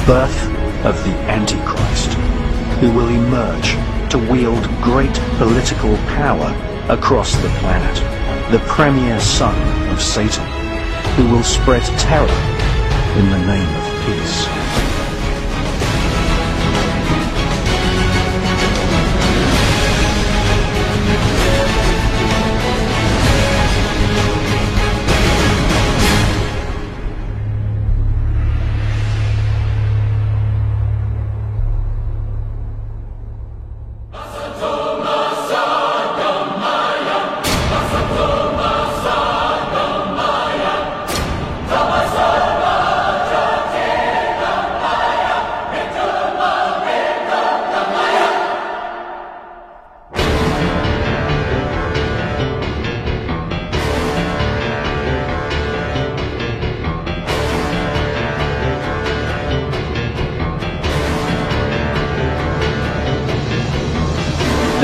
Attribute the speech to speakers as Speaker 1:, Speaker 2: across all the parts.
Speaker 1: birth of the Antichrist, who will emerge to wield great political power across the planet, the premier son of Satan, who will spread terror in the name of peace.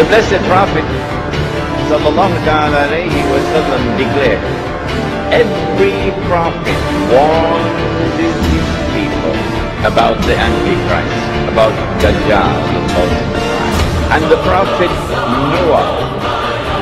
Speaker 2: The blessed Prophet sallallahu ta'ala alayhi wa sallam declared, every prophet warns his people about the Antichrist, about Dajjal, about the Christ. And the Prophet Noah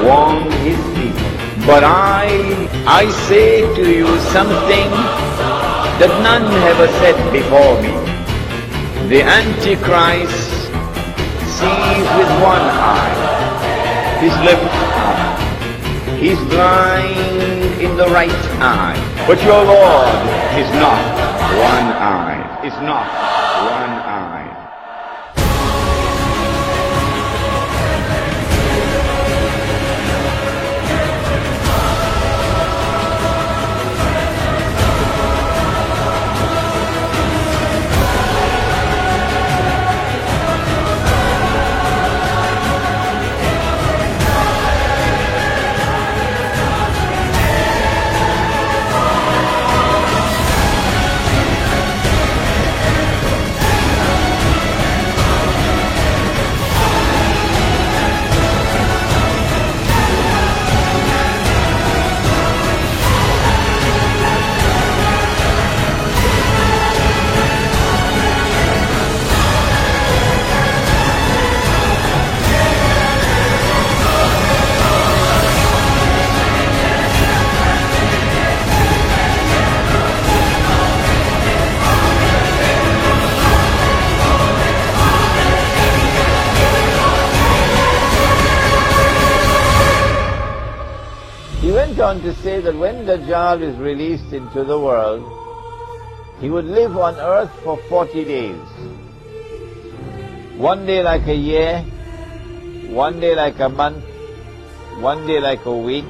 Speaker 2: warned his people. But I say to you something that none have said before me. The Antichrist sees with one eye, his left eye. He's blind in the right eye. But your Lord is not one eye. Is not one eye. On to say that when Dajjal is released into the world, he would live on earth for 40 days. One day like a year, one day like a month, one day like a week,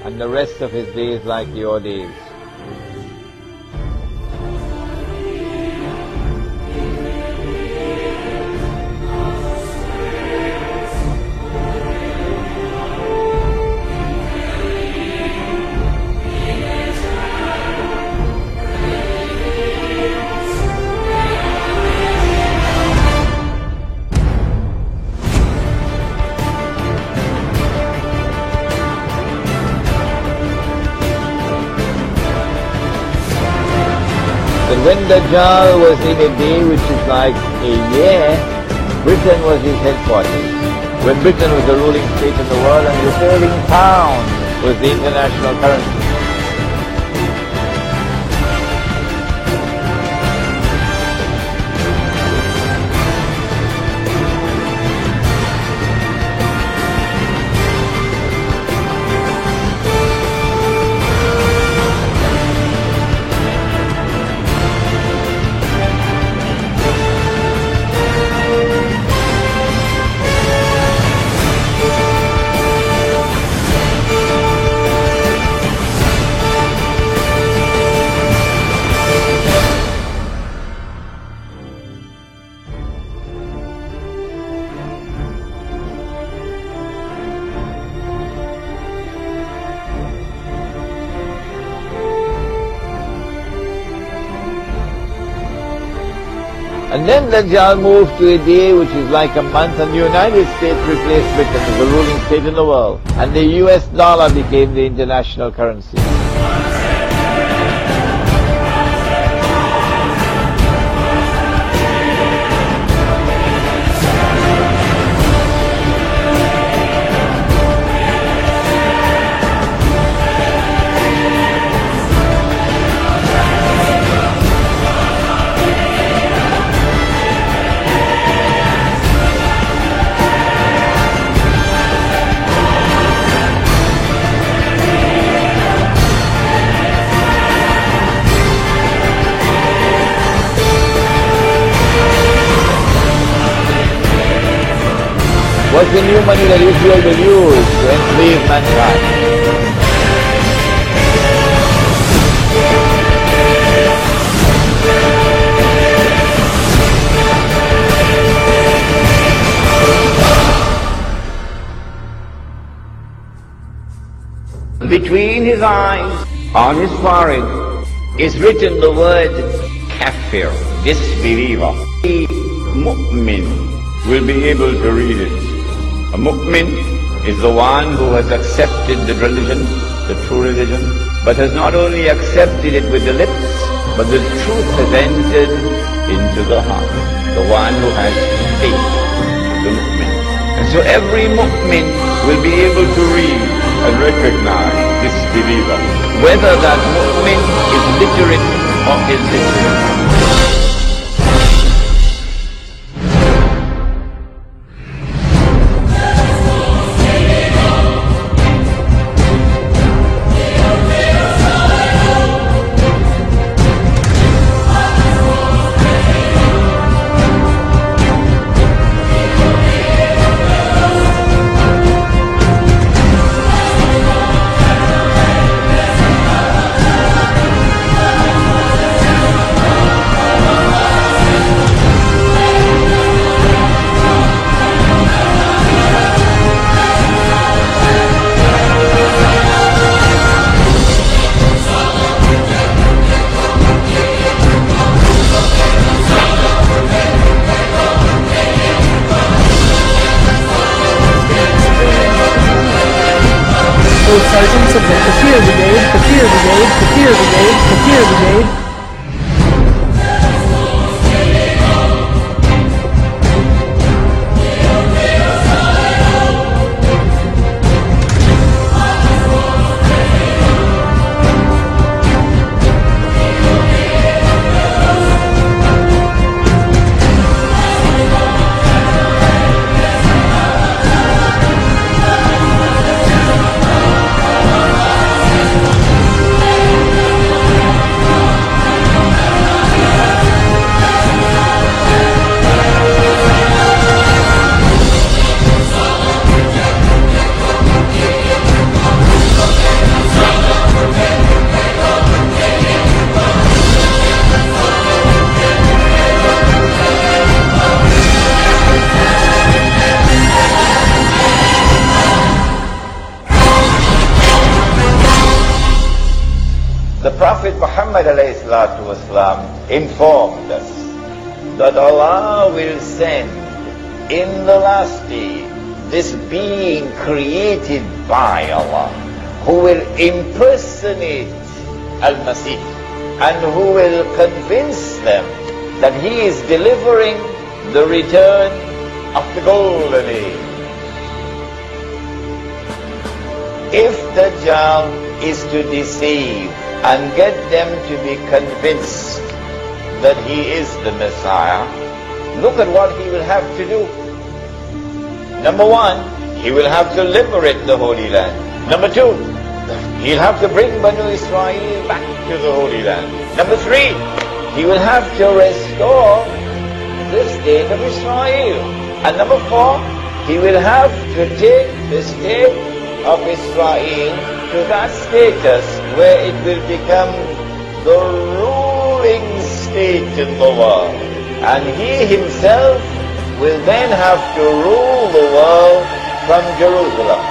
Speaker 2: and the rest of his days like your days. When Dajjal was in a day which is like a year, Britain was his headquarters. When Britain was the ruling state in the world and the sterling pound was the international currency. And then Dajjal moved to a day which is like a month, and the United States replaced Britain as the ruling state in the world. And the US dollar became the international currency. What's the new money that Israel will use to enslave mankind? Between his eyes, on his forehead, is written the word kafir, disbeliever. The mu'min will be able to read it. A mu'min is the one who has accepted the religion, the true religion, but has not only accepted it with the lips, but the truth has entered into the heart. The one who has faith, the mu'min. And so every mu'min will be able to read and recognize this believer, whether that mu'min is literate or illiterate.
Speaker 3: Sergeants of the Kafir Brigade, Kafir Brigade, Kafir Brigade, Kafir Brigade.
Speaker 2: The Prophet Muhammad ﷺ informed us that Allah will send in the last day this being created by Allah, who will impersonate Al-Masih and who will convince them that he is delivering the return of the golden age. If Dajjal is to deceive and get them to be convinced that he is the Messiah, look at what he will have to do. Number one, he will have to liberate the Holy Land. Number two, he'll have to bring Banu Israel back to the Holy Land. Number three, he will have to restore the state of Israel. And number four, he will have to take the state of Israel to that status where it will become the ruling state in the world. And he himself will then have to rule the world from Jerusalem.